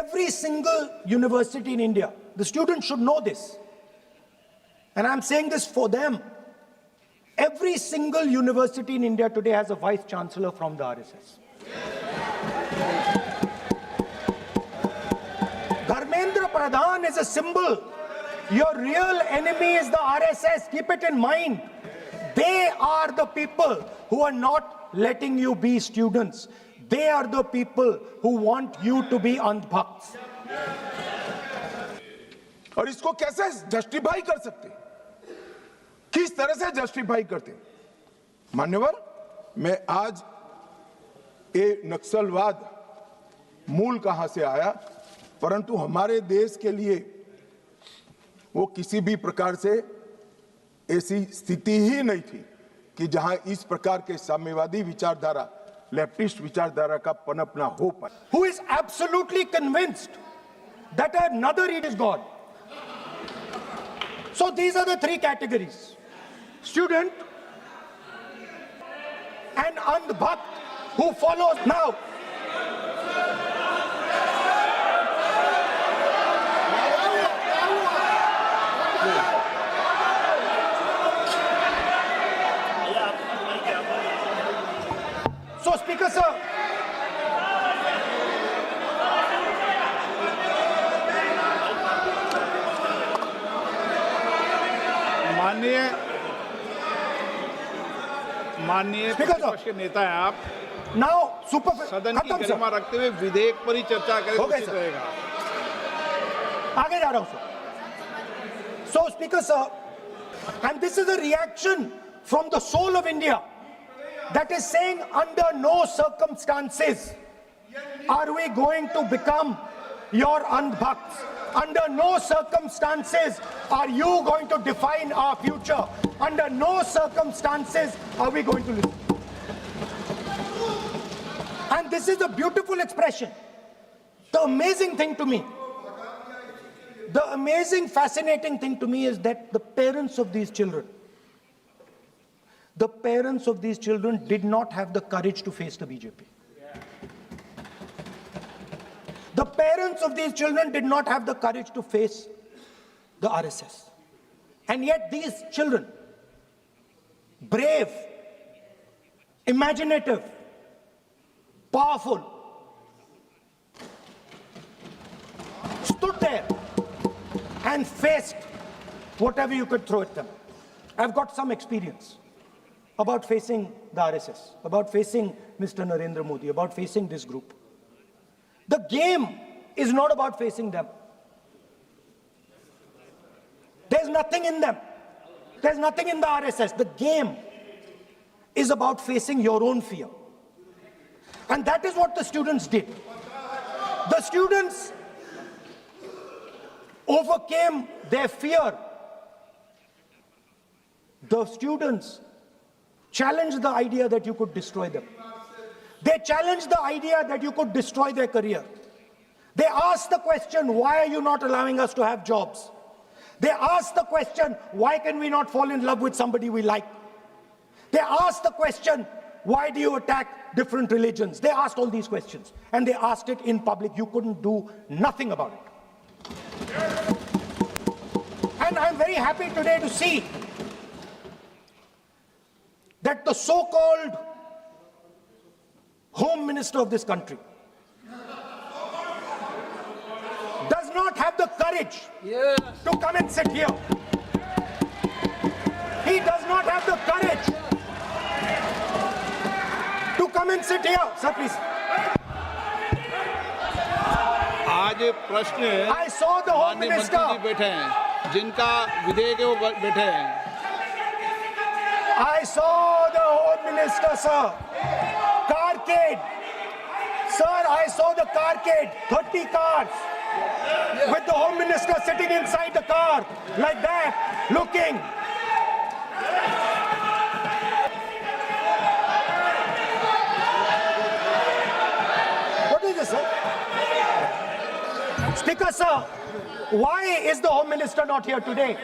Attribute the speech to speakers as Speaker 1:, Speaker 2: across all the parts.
Speaker 1: Every single university in India, the students should know this, and I'm saying this for them. Every single university in India today has a vice chancellor from the RSS. Dharmendra Pradhan is a symbol. Your real enemy is the RSS. Keep it in mind. They are the people who are not letting you be students. They are the people who want you to be अंधभक्त.
Speaker 2: और इसको कैसे justify कर सकते, किस तरह से justify करते? मान्यवर, मैं आज ये नक्सलवाद मूल कहां से आया, परंतु हमारे देश के लिए वो किसी भी प्रकार से ऐसी स्थिति ही नहीं थी कि जहां इस प्रकार के साम्यवादी विचारधारा, लेफ्टिस्ट विचारधारा का पनपना हो पाए.
Speaker 1: Who is absolutely convinced that another is God. So these are the three categories: student and andhbhakt who follows. Now, so Speaker sir,
Speaker 3: माननीय
Speaker 1: Speaker sir,
Speaker 3: प्रतिपक्ष के नेता हैं आप,
Speaker 1: now super
Speaker 3: सदन की
Speaker 1: खत्म
Speaker 3: गरिमा
Speaker 1: sir,
Speaker 3: रखते हुए विधेयक पर ही चर्चा करें तो
Speaker 1: हो गया
Speaker 3: उचित
Speaker 1: सर.
Speaker 3: रहेगा.
Speaker 1: आगे जा रहा हूं sir. So Speaker sir, and this is a reaction from the soul of India that is saying under no circumstances are we going to become your andhbhakts. Under no circumstances are you going to define our future. Under no circumstances are we going to listen. And this is a beautiful expression. The amazing thing to me, the amazing, fascinating thing to me is that the parents of these children did not have the courage to face the BJP. The parents of these children did not have the courage to face the RSS. And yet these children, brave, imaginative, powerful, stood there and faced whatever you could throw at them. I've got some experience about facing the RSS, about facing Mr. Narendra Modi, about facing this group. The game is not about facing them. There's nothing in them. There's nothing in the RSS. The game is about facing your own fear. And that is what the students did. The students overcame their fear. The students challenged the idea that you could destroy them. They challenged the idea that you could destroy their career. They asked the question, why are you not allowing us to have jobs? They asked the question, why can we not fall in love with somebody we like? They asked the question, why do you attack different religions? They asked all these questions, and they asked it in public. You couldn't do nothing about it. And I'm very happy today to see that the so-called Home Minister of this country does not have the courage to come and sit here. He does not have the courage to come and sit here. Sir, please.
Speaker 3: आज प्रश्न
Speaker 1: I saw the Home
Speaker 3: माननीय मंत्री
Speaker 1: Minister.
Speaker 3: जी बैठे हैं, जिनका विधेयक है वो बैठे हैं.
Speaker 1: I saw the Home Minister, sir. Carcade. Sir, I saw the carcade. 30 cars. With the Home Minister sitting inside the car. Like that. Looking. What is this, sir? Speaker, sir. Why is the Home Minister not here today?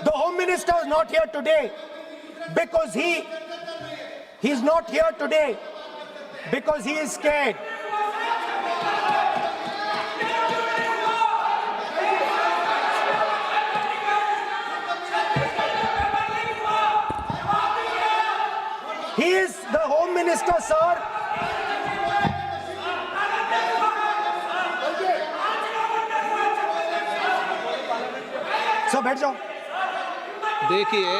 Speaker 1: The Home Minister is not here today because he's not here today because he is scared. Sir. Sir बैठ जाओ।
Speaker 3: देखिए,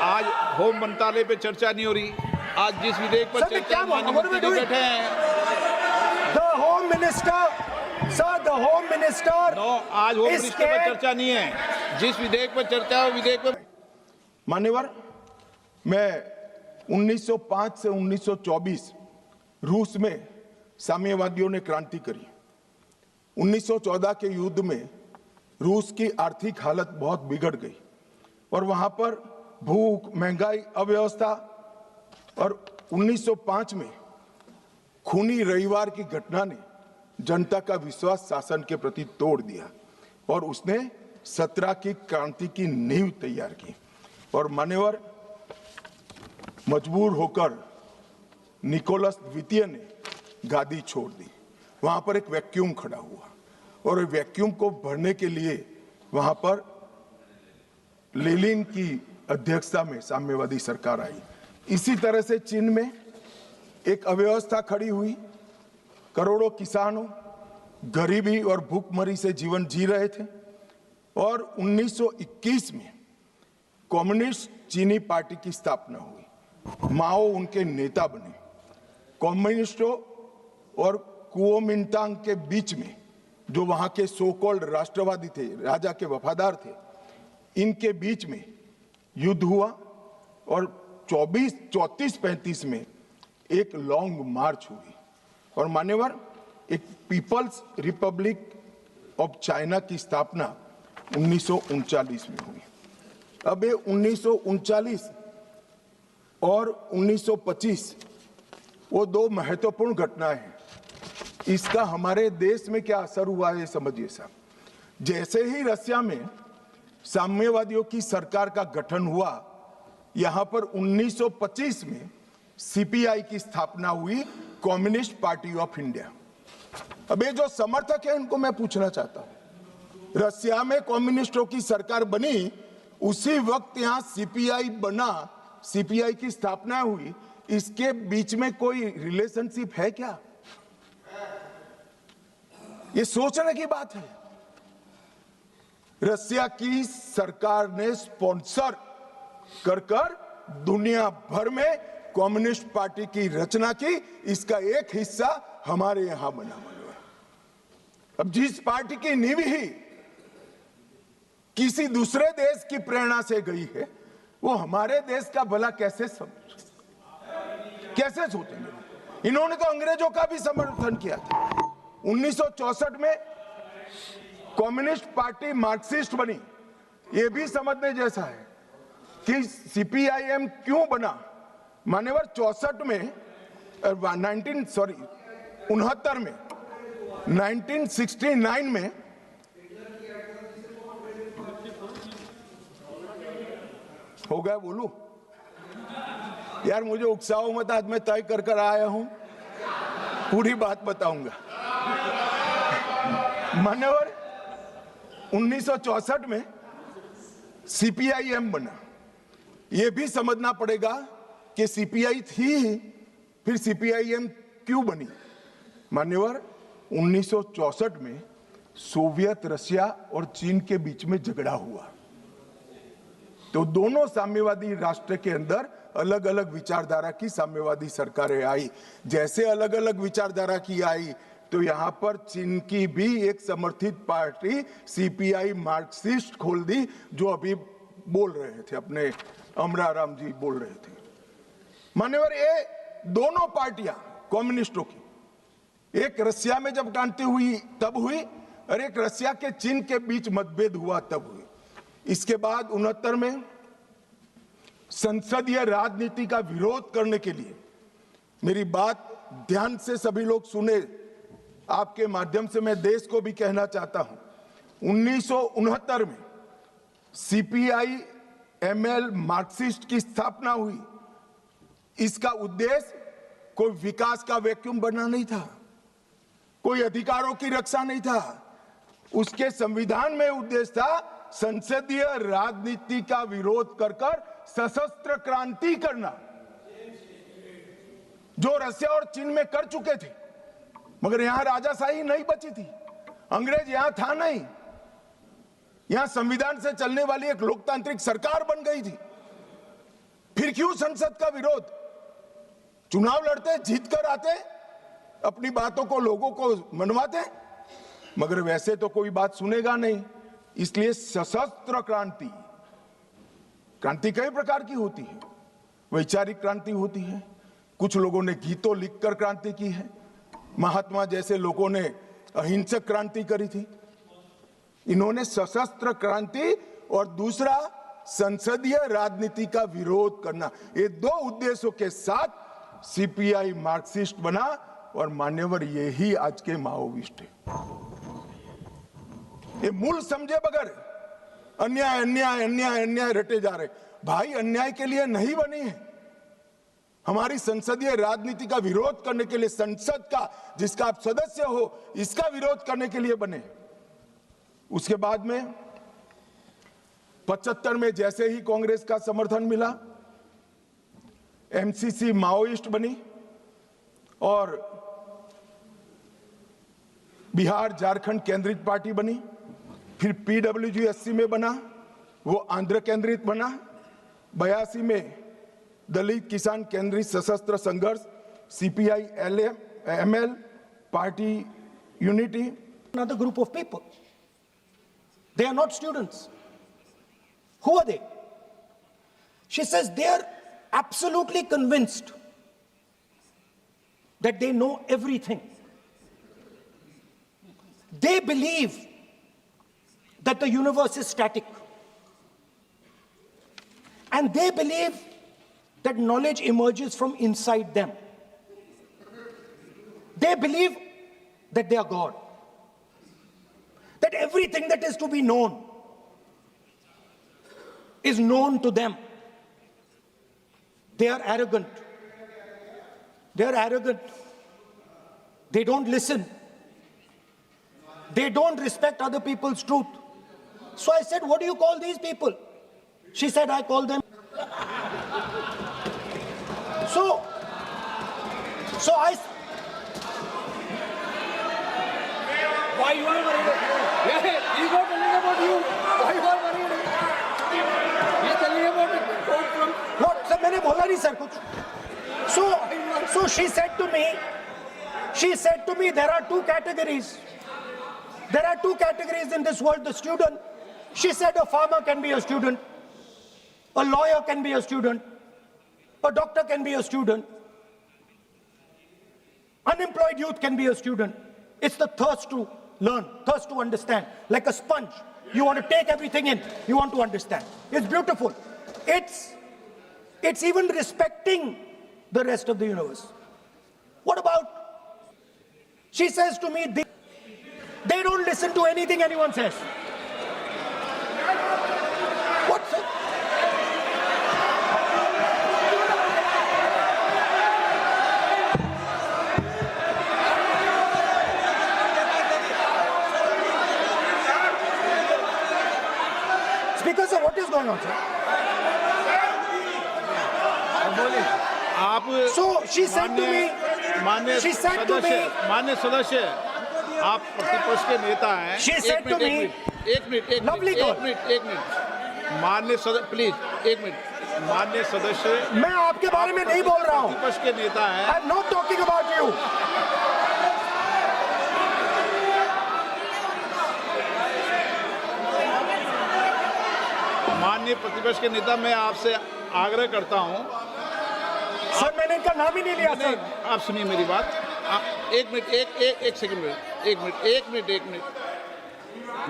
Speaker 3: आज home मंत्रालय पे चर्चा नहीं हो रही। आज जिस विधेयक पर
Speaker 1: सर, मैं
Speaker 3: चर्चा
Speaker 1: क्या बोलूं?
Speaker 3: माननीय मंत्री जी बैठे हैं।
Speaker 1: The Home Minister, sir, the Home Minister
Speaker 3: no, आज होम
Speaker 1: is
Speaker 3: मिनिस्टर पर
Speaker 1: scared.
Speaker 3: चर्चा नहीं है। जिस विधेयक पर चर्चा है, वो विधेयक पर
Speaker 2: मान्यवर, मैं 1905 से 1924 रूस में साम्यवादियों ने क्रांति करी। 1914 के युद्ध में रूस की आर्थिक हालत बहुत बिगड़ गई और वहां पर भूख, महंगाई, अव्यवस्था और 1905 में खूनी रविवार की घटना ने जनता का विश्वास शासन के प्रति तोड़ दिया और उसने 17 की क्रांति की नींव तैयार की। और मान्यवर, मजबूर होकर निकोलस द्वितीय ने गादी छोड़ दी। वहां पर एक वैक्यूम खड़ा हुआ और वैक्यूम को भरने के लिए वहां पर लेनिन की अध्यक्षता में साम्यवादी सरकार आई। इसी तरह से चीन में एक अव्यवस्था खड़ी हुई। करोड़ों किसानों गरीबी और भूखमरी से जीवन जी रहे थे और 1921 में कम्युनिस्ट चीनी पार्टी की स्थापना हुई। माओ उनके नेता बने। कम्युनिस्टों और कुओमिंटांग के बीच में, जो वहां के सो कॉल्ड राष्ट्रवादी थे, राजा के वफादार थे, इनके बीच में युद्ध हुआ और 34-35 में एक लॉन्ग मार्च हुई और मान्यवर, एक पीपल्स रिपब्लिक ऑफ चाइना की स्थापना 1939 में हुई। अब ये 1939 और 1925 वो दो महत्वपूर्ण घटनाएं हैं। इसका हमारे देश में क्या असर हुआ है समझिए साहब। जैसे ही रसिया में साम्यवादियों की सरकार का गठन हुआ, यहां पर 1925 में सीपीआई की स्थापना हुई, कम्युनिस्ट पार्टी ऑफ इंडिया। अब ये जो समर्थक है उनको मैं पूछना चाहता हूं, रसिया में कम्युनिस्टों की सरकार बनी, उसी वक्त यहां सीपीआई बना, सीपीआई की स्थापना हुई, इसके बीच में कोई रिलेशनशिप है क्या? ये सोचने की बात है। रसिया की सरकार ने स्पॉन्सर कर दुनिया भर में कम्युनिस्ट पार्टी की रचना की। इसका एक हिस्सा हमारे यहां बना हुआ है। अब जिस पार्टी की नींव ही किसी दूसरे देश की प्रेरणा से गई है, वो हमारे देश का भला कैसे सोचेंगे? इन्होंने तो अंग्रेजों का भी समर्थन किया था। 1964 में कम्युनिस्ट पार्टी मार्क्सिस्ट बनी। ये भी समझने जैसा है कि सीपीआईएम क्यों बना। मान्यवर, 64 में 69 में 1969 में हो गया। बोलू यार, मुझे उकसाओ मत, आज मैं तय कर आया हूं, पूरी बात बताऊंगा। मान्यवर, 1964 में सीपीआईएम बना। यह भी समझना पड़ेगा कि सीपीआई थी, फिर सीपीआईएम क्यों बनी। मान्यवर, 1964 में सोवियत रशिया और चीन के बीच में झगड़ा हुआ, तो दोनों साम्यवादी राष्ट्र के अंदर अलग अलग विचारधारा की साम्यवादी सरकारें आई। जैसे अलग अलग विचारधारा की आई, तो यहां पर चीन की भी एक समर्थित पार्टी सीपीआई मार्क्सिस्ट खोल दी, जो अभी बोल रहे थे, अपने अमराराम जी बोल रहे थे। मान्यवर, ये दोनों पार्टियां कम्युनिस्टों की, एक रसिया में जब क्रांति हुई तब हुई, और एक रसिया के चीन के बीच मतभेद हुआ तब हुई। इसके बाद 69 में संसदीय राजनीति का विरोध करने के लिए, मेरी बात ध्यान से सभी लोग सुने, आपके माध्यम से मैं देश को भी कहना चाहता हूं, 1969 में सीपीआई एमएल मार्क्सिस्ट की स्थापना हुई। इसका उद्देश्य कोई विकास का वैक्यूम बनना नहीं था, कोई अधिकारों की रक्षा नहीं था। उसके संविधान में उद्देश्य था संसदीय राजनीति का विरोध कर सशस्त्र क्रांति करना। जो रशिया और चीन में कर चुके थे, मगर यहां राजाशाही नहीं बची थी, अंग्रेज यहां था नहीं, यहां संविधान से चलने वाली एक लोकतांत्रिक सरकार बन गई थी। फिर क्यों संसद का विरोध? चुनाव लड़ते, जीत कर आते, अपनी बातों को लोगों को मनवाते, मगर वैसे तो कोई बात सुनेगा नहीं। इसलिए सशस्त्र क्रांति, क्रांति कई प्रकार की होती है। वैचारिक क्रांति होती है, कुछ लोगों ने गीतों लिखकर क्रांति की है, महात्मा जैसे लोगों ने अहिंसक क्रांति करी थी। इन्होंने सशस्त्र क्रांति और दूसरा संसदीय राजनीति का विरोध करना, ये दो उद्देश्यों के साथ सीपीआई मार्क्सिस्ट बना और मान्यवर यही आज के माओविस्ट है। ये मूल समझे बगैर अन्याय अन्याय अन्याय अन्याय रटे जा रहे। भाई अन्याय के लिए नहीं बनी है, हमारी संसदीय राजनीति का विरोध करने के लिए, संसद का जिसका आप सदस्य हो इसका विरोध करने के लिए बने। उसके बाद में 75 में जैसे ही कांग्रेस का समर्थन मिला, एमसीसी माओइस्ट बनी और बिहार झारखंड केंद्रित पार्टी बनी। फिर पीडब्ल्यूजी 80 में बना, वो आंध्र केंद्रित बना। 82 में दलित किसान केंद्रित सशस्त्र संघर्ष CPI ML party unity.
Speaker 1: Another group of people. They are not students. Who are they? She says they are absolutely convinced that they know everything. They believe that the universe is static. And they believe that knowledge emerges from inside them. They believe that they are God. That everything that is to be known is known to them. They are arrogant. They are arrogant. They don't listen. They don't respect other people's truth. So I said, what do you call these people? She said, I call them. So I.
Speaker 4: Why you are worried? Yeah, he's not telling about you. Why you are worried? He's telling about it. Quote from.
Speaker 1: What? Sir, मैंने बोला नहीं sir कुछ. So she said to me, there are two categories. There are two categories in this world. The student. She said a farmer can be a student. A lawyer can be a student. A doctor can be a student. Unemployed youth can be a student. It's the thirst to learn, thirst to understand. Like a sponge. You want to take everything in. You want to understand. It's beautiful. It's even respecting the rest of the universe. What about? She says to me, they don't listen to anything anyone says. What's it? Speaker sir, what is going on, sir?
Speaker 3: आप
Speaker 1: So she said to me,
Speaker 3: मान्य
Speaker 1: she said to me,
Speaker 3: सदस्य, आप प्रतिपक्ष के नेता हैं।
Speaker 1: She said to me,
Speaker 3: एक minute,
Speaker 1: lovely girl.
Speaker 3: मान्य सदस्य, प्लीज एक मिनट, मान्य सदस्य,
Speaker 1: मैं आपके बारे में नहीं बोल रहा हूं.
Speaker 3: प्रतिपक्ष के नेता हैं।
Speaker 1: I'm not talking about you.
Speaker 3: माननीय प्रतिपक्ष के नेता, मैं आपसे आग्रह करता हूं।
Speaker 1: सर मैंने इनका नाम ही नहीं लिया सर.
Speaker 3: आप सुनिए मेरी बात। एक मिनट, एक सेकंड, एक मिनट।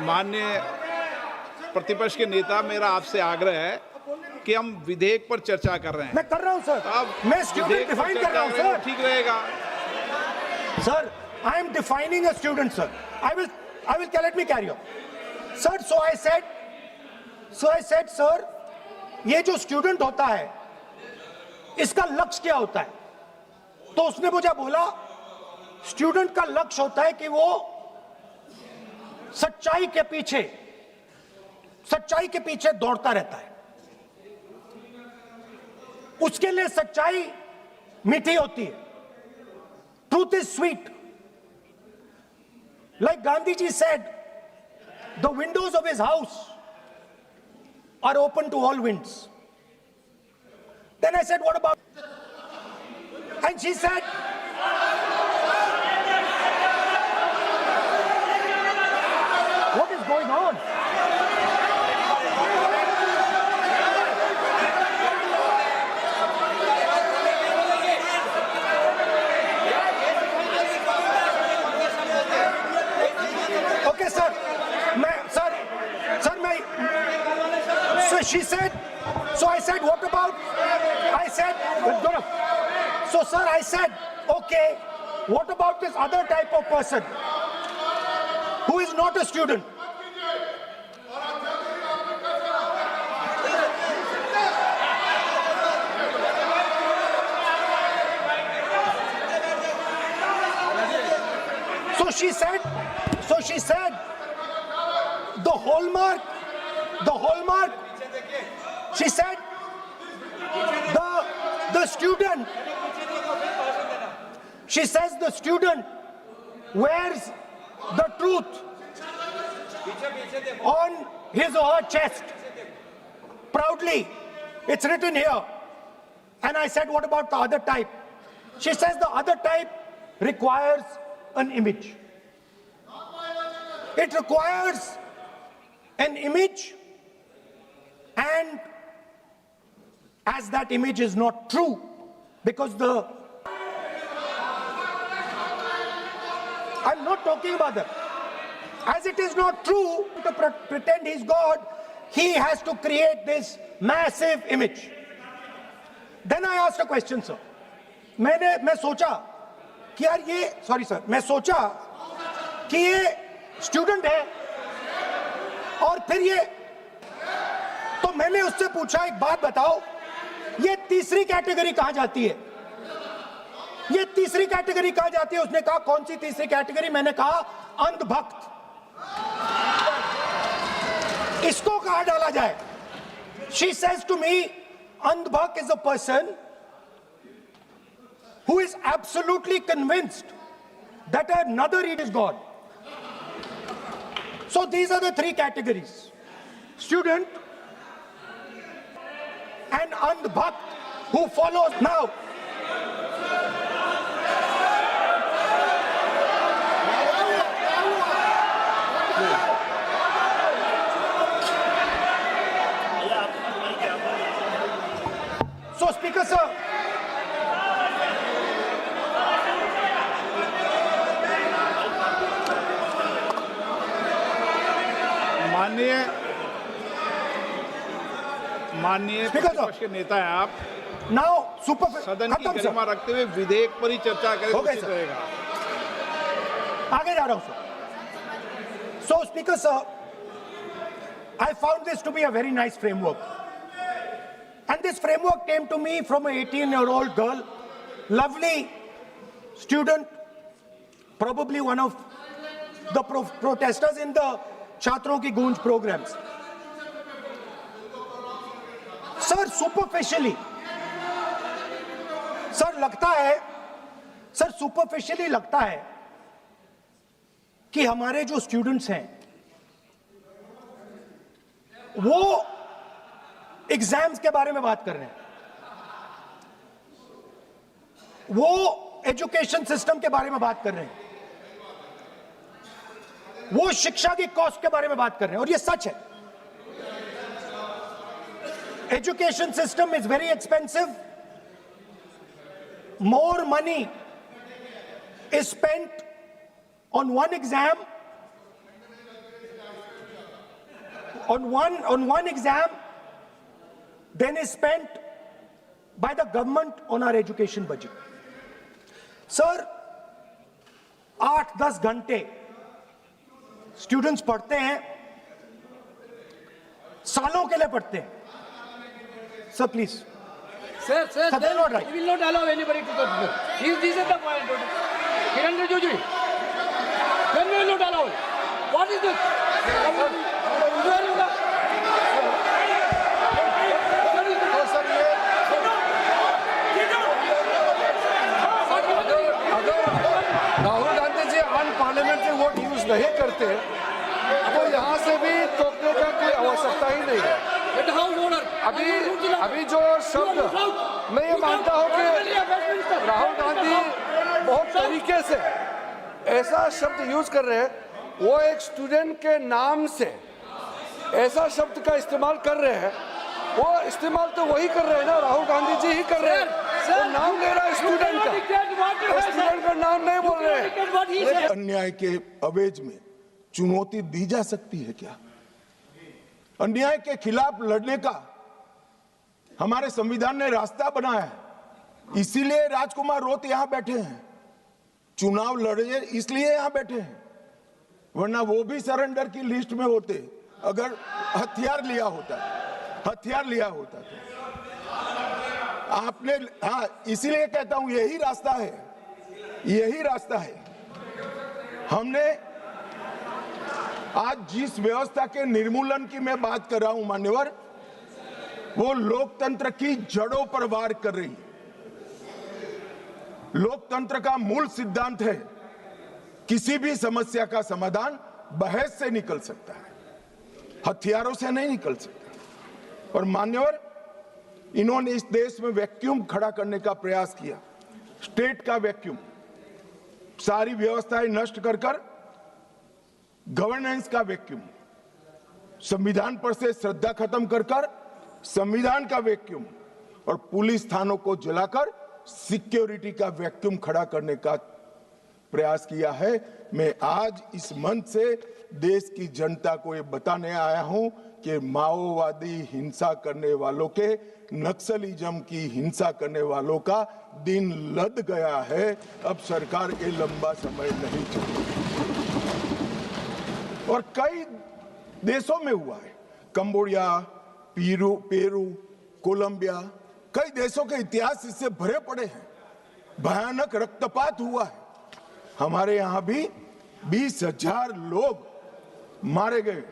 Speaker 3: माननीय प्रतिपक्ष के नेता, मेरा आपसे आग्रह है कि हम विधेयक पर चर्चा कर रहे हैं।
Speaker 1: मैं कर रहा हूं सर.
Speaker 3: अब
Speaker 1: मैं स्टूडेंट डिफाइन कर रहा हूं सर.
Speaker 3: ठीक रहेगा।
Speaker 1: Sir, I am defining a student, sir. I will, let me carry on. Sir, so I said, sir, ये जो स्टूडेंट होता है, इसका लक्ष्य क्या होता है? तो उसने मुझे बोला, स्टूडेंट का लक्ष्य होता है कि वो सच्चाई के पीछे दौड़ता रहता है. उसके लिए सच्चाई मीठी होती है, Truth is sweet. Like Gandhiji said, the windows of his house are open to all winds. Then I said, what about? And she said, what is going on? Okay, sir. So she said, so I said, what about? I said, so sir, I said, okay, what about this other type of person who is not a student? So she said, the hallmark, she said, the student, she says the student wears the truth on his or her chest. Proudly, it's written here. And I said, what about the other type? She says the other type requires an image. It requires an image, and as that image is not true, because I'm not talking about that. As it is not true to pretend he's God, he has to create this massive image. Then I asked a question, sir. मैं सोचा कि यार ये, sorry sir, मैं सोचा कि ये student है और फिर ये, तो मैंने उससे पूछा एक बात बताओ, ये तीसरी कैटेगरी कहां जाती है? ये तीसरी कैटेगरी कहां जाती है? उसने कहा कौन सी तीसरी कैटेगरी? मैंने कहा अंधभक्त। इसको कहां डाला जाए? She says to me, अंधभक्त is a person who is absolutely convinced that another is God. So these are the three categories: student and andhbhakt who follows. Now, so Speaker sir,
Speaker 3: माननीय
Speaker 1: Speaker,
Speaker 3: प्रतिपक्ष के नेता हैं आप,
Speaker 1: now super
Speaker 3: सदन की
Speaker 1: खत्म sir,
Speaker 3: गरिमा रखते हुए विधेयक पर ही चर्चा करें तो
Speaker 1: हो गए
Speaker 3: उचित
Speaker 1: सर।
Speaker 3: रहेगा।
Speaker 1: आगे जा रहा हूं sir. So Speaker sir, I found this to be a very nice framework, and this framework came to me from an 18-year-old girl, lovely student, probably one of the protesters in the Chhatron Ki Goonj programs. Sir superficially, sir लगता है, sir superficially लगता है कि हमारे जो students हैं वो exams के बारे में बात कर रहे हैं, वो एजुकेशन सिस्टम के बारे में बात कर रहे हैं, वो शिक्षा की कॉस्ट के बारे में बात कर रहे हैं, और ये सच है. Education system is very expensive. More money is spent on one exam, on one exam, than is spent by the government on our education budget. Sir, 8-10 घंटे students पढ़ते हैं, सालों के लिए पढ़ते हैं. Sir, please.
Speaker 4: Sir,
Speaker 1: Sir, they are not right.
Speaker 4: we will not allow anybody to touch this. This is the point. Kiran Rijiju, then we will not allow it. What is this? Where is the?
Speaker 2: Sir ये
Speaker 5: vote use नहीं करते तो यहाँ से भी टोकने का कोई आवश्यकता ही नहीं है।
Speaker 4: At the house order.
Speaker 5: अभी जो शब्द मैं ये मानता हूँ कि राहुल गांधी बहुत तरीके से ऐसा शब्द यूज कर रहे हैं, वो एक स्टूडेंट के नाम से ऐसा शब्द का इस्तेमाल कर रहे हैं। वो इस्तेमाल तो वही कर रहे हैं ना, राहुल गांधी जी ही कर रहे हैं। वो नाम ले रहा है स्टूडेंट का, स्टूडेंट का नाम नहीं बोल रहे हैं।
Speaker 2: अन्याय के अवेज में चुनौती दी जा सकती है क्या? अन्याय के खिलाफ लड़ने का हमारे संविधान ने रास्ता बनाया है, इसीलिए राजकुमार रोत यहां बैठे हैं। चुनाव लड़े इसलिए यहां बैठे हैं, वरना वो भी सरेंडर की लिस्ट में होते अगर हथियार लिया होता तो। आपने, हाँ, इसीलिए कहता हूं यही रास्ता है। हमने आज जिस व्यवस्था के निर्मूलन की मैं बात कर रहा हूं मान्यवर, वो लोकतंत्र की जड़ों पर वार कर रही है। लोकतंत्र का मूल सिद्धांत है किसी भी समस्या का समाधान बहस से निकल सकता है, हथियारों से नहीं निकल सकता। और मान्यवर, इन्होंने इस देश में वैक्यूम खड़ा करने का प्रयास किया, स्टेट का वैक्यूम, सारी व्यवस्थाएं नष्ट कर गवर्नेंस का वैक्यूम, संविधान पर से श्रद्धा खत्म कर संविधान का वैक्यूम, और पुलिस थानों को जलाकर सिक्योरिटी का वैक्यूम खड़ा करने का प्रयास किया है। मैं आज इस मंच से देश की जनता को ये बताने आया हूं कि माओवादी हिंसा करने वालों के, नक्सलिज्म की हिंसा करने वालों का दिन लद गया है। अब सरकार के लंबा समय नहीं चलेगा। और कई देशों में हुआ है, कंबोडिया, पेरू, कोलंबिया, कई देशों के इतिहास इससे भरे पड़े हैं। भयानक रक्तपात हुआ है। हमारे यहां भी 20,000 लोग मारे गए।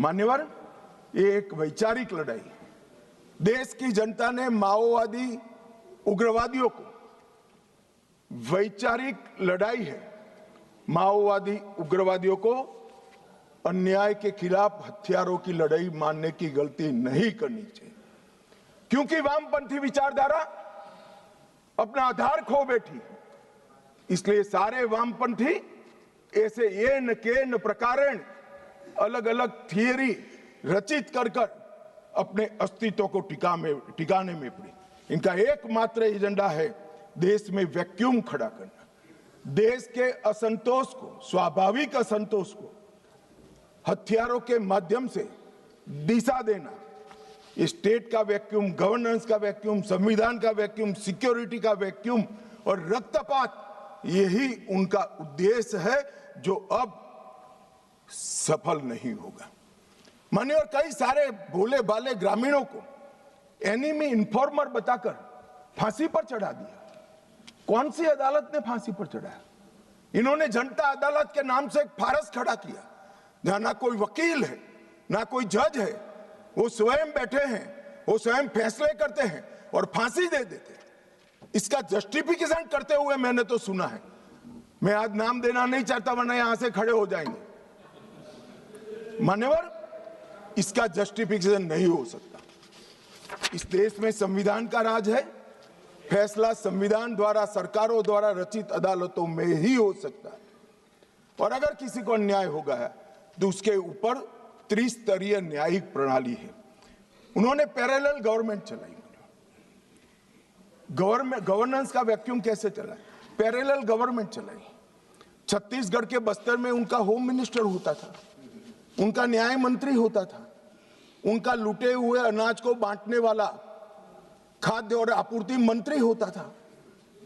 Speaker 2: मान्यवर, ये एक वैचारिक लड़ाई है। देश की जनता ने माओवादी उग्रवादियों को, वैचारिक लड़ाई है, माओवादी उग्रवादियों को अन्याय के खिलाफ हथियारों की लड़ाई मानने की गलती नहीं करनी चाहिए, क्योंकि वामपंथी विचारधारा अपना आधार खो बैठी। इसलिए सारे वामपंथी ऐसे येन केन प्रकारेण अलग अलग थियरी रचित कर अपने अस्तित्व को टिकाने में पड़ी। इनका एकमात्र एजेंडा है देश में वैक्यूम खड़ा करना, देश के असंतोष को, स्वाभाविक असंतोष को हथियारों के माध्यम से दिशा देना। स्टेट का वैक्यूम, गवर्नेंस का वैक्यूम, संविधान का वैक्यूम, सिक्योरिटी का वैक्यूम और रक्तपात, यही उनका उद्देश्य है जो अब सफल नहीं होगा। मानिए, और कई सारे भोले भाले ग्रामीणों को एनिमी इन्फॉर्मर बताकर फांसी पर चढ़ा दिया। कौन सी अदालत ने फांसी पर चढ़ाया? इन्होंने जनता अदालत के नाम से एक फारस खड़ा किया, जहां ना कोई वकील है, ना कोई जज है, वो स्वयं बैठे हैं, वो स्वयं फैसले करते हैं और फांसी दे देते हैं। इसका जस्टिफिकेशन करते हुए मैंने तो सुना है, मैं आज नाम देना नहीं चाहता वरना यहां से खड़े हो जाएंगे। मान्यवर, इसका जस्टिफिकेशन नहीं हो सकता। इस देश में संविधान का राज है, फैसला संविधान द्वारा, सरकारों द्वारा रचित अदालतों में ही हो सकता है। और अगर किसी को अन्याय हो गया तो उसके ऊपर त्रिस्तरीय न्यायिक प्रणाली है। उन्होंने पैरेलल गवर्नमेंट चलाई। गवर्नेंस का वैक्यूम कैसे चला? पैरेलल गवर्नमेंट चलाई। छत्तीसगढ़ के बस्तर में उनका होम मिनिस्टर होता था, उनका न्याय मंत्री होता था, उनका लूटे हुए अनाज को बांटने वाला खाद्य और आपूर्ति मंत्री होता था।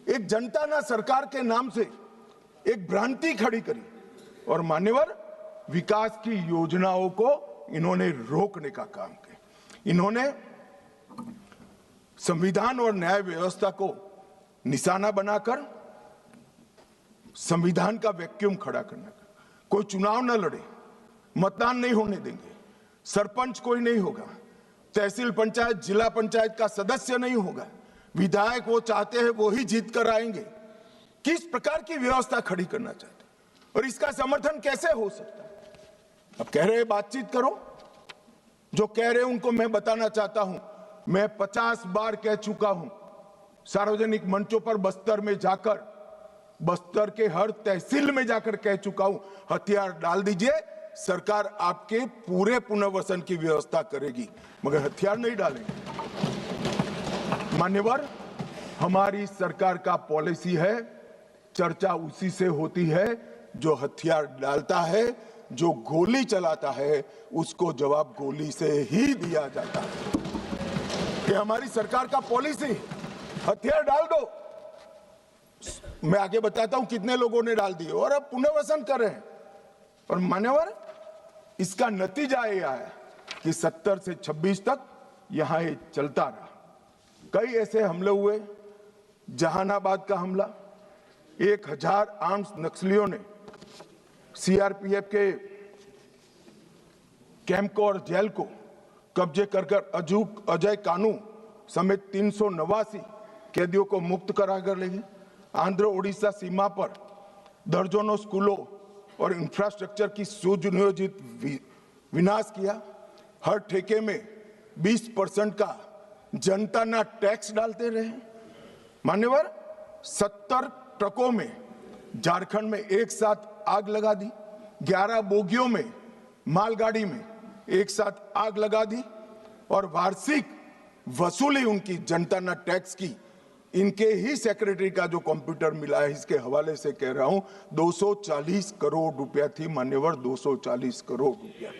Speaker 2: एक जनता ने सरकार के नाम से एक भ्रांति खड़ी करी और मान्यवर, विकास की योजनाओं को इन्होंने रोकने का काम किया। इन्होंने संविधान और न्याय व्यवस्था को निशाना बनाकर संविधान का वैक्यूम खड़ा करने का। कोई चुनाव न लड़े, मतदान नहीं होने देंगे, सरपंच कोई नहीं होगा, तहसील पंचायत, जिला पंचायत का सदस्य नहीं होगा, विधायक वो चाहते हैं वो ही जीत कर आएंगे। किस प्रकार की व्यवस्था खड़ी करना चाहते? और इसका समर्थन कैसे हो सकता है? अब कह रहे बातचीत करो, जो कह रहे उनको मैं बताना चाहता हूं, मैं 50 बार कह चुका हूं सार्वजनिक मंचों पर, बस्तर में जाकर, बस्तर के हर तहसील में जाकर कह चुका हूं, हथियार डाल दीजिए, सरकार आपके पूरे पुनर्वसन की व्यवस्था करेगी, मगर हथियार नहीं डालेंगे। मान्यवर, हमारी सरकार का पॉलिसी है, चर्चा उसी से होती है जो हथियार डालता है, जो गोली चलाता है उसको जवाब गोली से ही दिया जाता है। ये हमारी सरकार का पॉलिसी, हथियार डाल दो। मैं आगे बताता हूं कितने लोगों ने डाल दिए और अब पुनर्वसन कर रहे हैं। और मान्यवर, इसका नतीजा ये आया कि 70 से 26 तक यहां ये चलता रहा। कई ऐसे हमले हुए, जहानाबाद का हमला, 1000 आर्म्स नक्सलियों ने सीआरपीएफ के कैंप को और जेल को कब्जे कर अजय कानू समेत 389 कैदियों को मुक्त कराकर ले गए। आंध्र ओडिशा सीमा पर दर्जनों स्कूलों और इंफ्रास्ट्रक्चर की सुनियोजित विनाश किया। हर ठेके में 20% का जनता ना टैक्स डालते रहे। मान्यवर, 70 ट्रकों में झारखंड में एक साथ आग लगा दी, 11 बोगियों में मालगाड़ी में एक साथ आग लगा दी और वार्षिक वसूली उनकी जनता ना टैक्स की, इनके ही सेक्रेटरी का जो कंप्यूटर मिला है इसके हवाले से कह रहा हूं, 240 करोड़ रुपया थी। मान्यवर, 240 करोड़ रुपया।